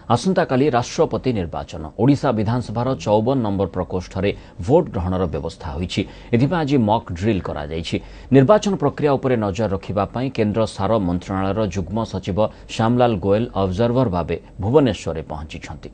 आसंताकाली राष्ट्रपति निर्वाचन ओडिशा विधानसभार 54 नंबर प्रकोष्ठ में भोट ग्रहणर व्यवस्था होईछि। एथिपाई आज मॉक ड्रिल करा जायछि। निर्वाचन प्रक्रिया उपरे नजर रखिबापई केन्द्र सार मंत्रणालयर जुग्म सचिव श्यामलाल गोयल ऑब्जर्वर भावे भुवनेश्वर पहुंचिछंती।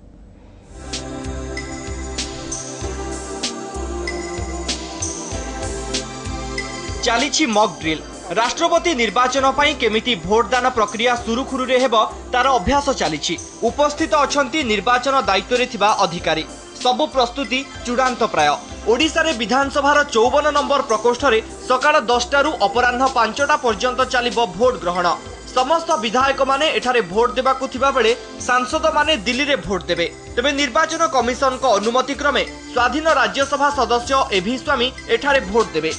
चली मॉक ड्रिल राष्ट्रपति निर्वाचन पई केमिति भोटदान प्रक्रिया सुरुखुरुरे हेब तार अभ्यास चली। उपस्थित अछंती निर्वाचन दायित्व रे थिबा अधिकारी। सबु प्रस्तुति चूड़ांत प्राय। ओडिशा रे विधानसभार 54 नंबर प्रकोष्ठ रे सकाळ 10टा रु अपराह्न 5टा पर्यंत चलिबो भोट ग्रहण। समस्त विधायक माने एठारे भोट देबाकू थिबा बेले सांसद माने दिल्ली रे भोट देबे। तबे निर्वाचन कमिशन को अनुमति क्रमे स्वाधीन राज्यसभा सदस्य एभि स्वामी एठारे भोट देबे।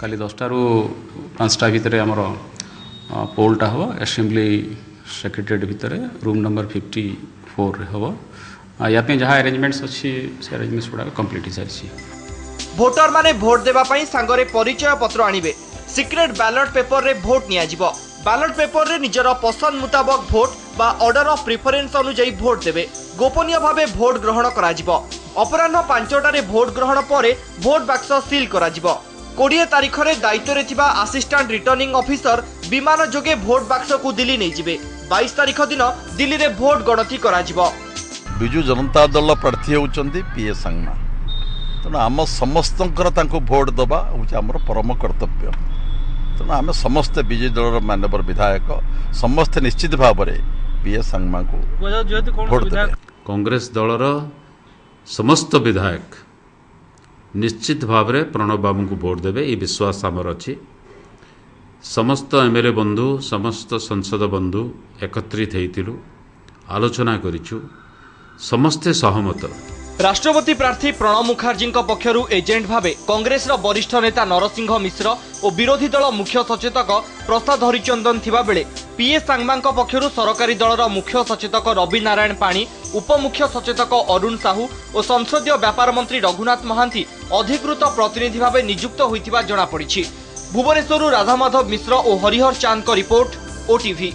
काली 10टा रु 5टा भितर आमर पोलटा हम असेंबली सेक्रेटेरिएट भितर रूम नंबर 54 हम यापे जहाँ अरेंजमेंट्स अच्छी से अरेंजमेंट्स गुड़ा कंप्लीट हो सारी। भोटर माने भोट देबा पई सांगरे परिचय पत्र आनिबे। सिक्रेट बैलेट पेपर रे भोट नियाजिबो। बैलेट पेपर रे निजर पसंद मुताबक भोट बा ऑर्डर ऑफ प्रिफरेंस अनुଯାयी भोट देबे। गोपनीय भावे भोट ग्रहण कराजिबो। अपराह्न 5टा रे भोट ग्रहण परे भोट बाक्स सील कराजिबो। 20 तारीख रे दायित्व रे थिबा असिस्टेंट रिटर्निंग ऑफिसर विमान जोगे भोट बाक्स को दिल्ली नहीं जिबे। 22 तारीख दिन दिल्ली रे भोट गणति कराजिबो। बिजु जनता दल प्रार्थी होउचंदी पीए सांगमा। तेणु आम समस्तंकर तांको भोट दबा होउछ हमर परम कर्तव्य। तेणु आम समस्त विजय दल मानवर विधायक समस्त निश्चित भाव में पीए सांगमा को भोट देबे। कांग्रेस दलर समस्त विधायक निश्चित भाव में प्रणव बाबू को भोट देवे ये विश्वास आमर अच्छी। समस्त एमएलए बंधु समस्त संसद बंधु एकत्रित होइतिलु आलोचना करिछु समस्ते सहमत। राष्ट्रपति प्रार्थी प्रणव मुखर्जी पक्षरु एजेंट भावे कांग्रेस वरिष्ठ नेता नरसिंह मिश्र और विरोधी दल मुख्य सचेतक प्रसाद हरिचंदन थिबा बेले पीए सांगमा पक्षरु सरकारी दलर मुख्य सचेतक रवि नारायण पाणी, उपमुख्य सचेतक अरुण साहू और संसदीय व्यापार मंत्री रघुनाथ महांती अधिकृत प्रतिनिधि भावे नियुक्त होइतिबा जणा पड़िछि। भुवनेश्वरु राधामाधव मिश्र और हरिहर चांद को रिपोर्ट ओटीवी।